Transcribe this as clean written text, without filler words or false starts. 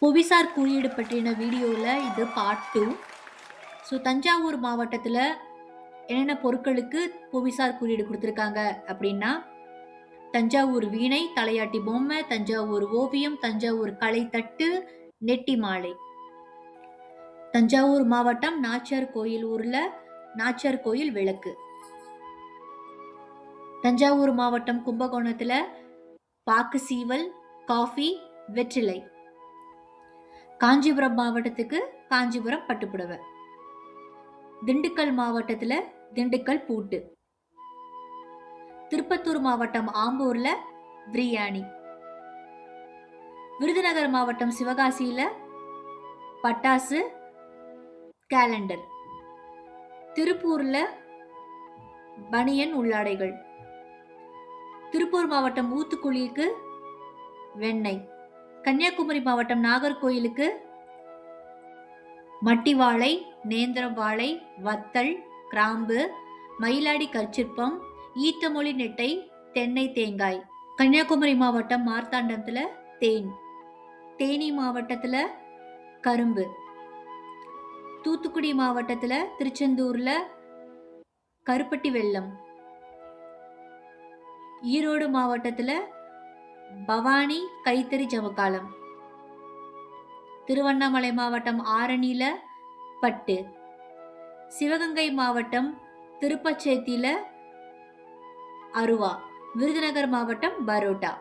புவிசார் குறியீடு பற்றின வீடியோவில் இது பார்ட் 2. ஸோ தஞ்சாவூர் மாவட்டத்தில் என்னென்ன பொருட்களுக்கு புவிசார் குறியீடு கொடுத்துருக்காங்க அப்படின்னா, தஞ்சாவூர் வீணை, தலையாட்டி பொம்மை, தஞ்சாவூர் ஓவியம், தஞ்சாவூர் கலைத்தட்டு, நெட்டி மாலை. தஞ்சாவூர் மாவட்டம் நாச்சியார் கோயில் ஊர்ல நாச்சியார் கோயில் விளக்கு. தஞ்சாவூர் மாவட்டம் கும்பகோணத்துல பாக்கு சீவல், காஃபி, வெற்றிலை. காஞ்சிபுரம் மாவட்டத்துக்கு காஞ்சிபுரம் பட்டுப்புடவை. திண்டுக்கல் மாவட்டத்துல திண்டுக்கல் பூட்டு. திருப்பத்தூர் மாவட்டம் ஆம்பூர்ல பிரியாணி. விருதுநகர் மாவட்டம் சிவகாசியில பட்டாசு, கேலண்டர். திருப்பூர்ல பனியன் உள்ளாடைகள். திருப்பூர் மாவட்டம் ஊத்துக்குளிக்கு வெண்ணெய். கன்னியாகுமரி மாவட்டம் நாகர்கோயிலுக்கு மட்டி வாழை, நேந்திரம் வாழை, வத்தல், கிராம்பு, மயிலாடி கற்சிற்பம், ஈத்தமொழி நெட்டை, தென்னை தேங்காய். கன்னியாகுமரி மாவட்டம் மார்த்தாண்டத்துல தேன். தேனி மாவட்டத்துல கரும்பு. தூத்துக்குடி மாவட்டத்துல திருச்செந்தூர்ல கருப்பட்டி வெல்லம். ஈரோடு மாவட்டத்துல பவானி கைத்தறி ஜமக்காலம். திருவண்ணாமலை மாவட்டம் ஆரணியில பட்டு. சிவகங்கை மாவட்டம் திருப்பச்சேத்தியில அருவா. விருதுநகர் மாவட்டம் பரோட்டா.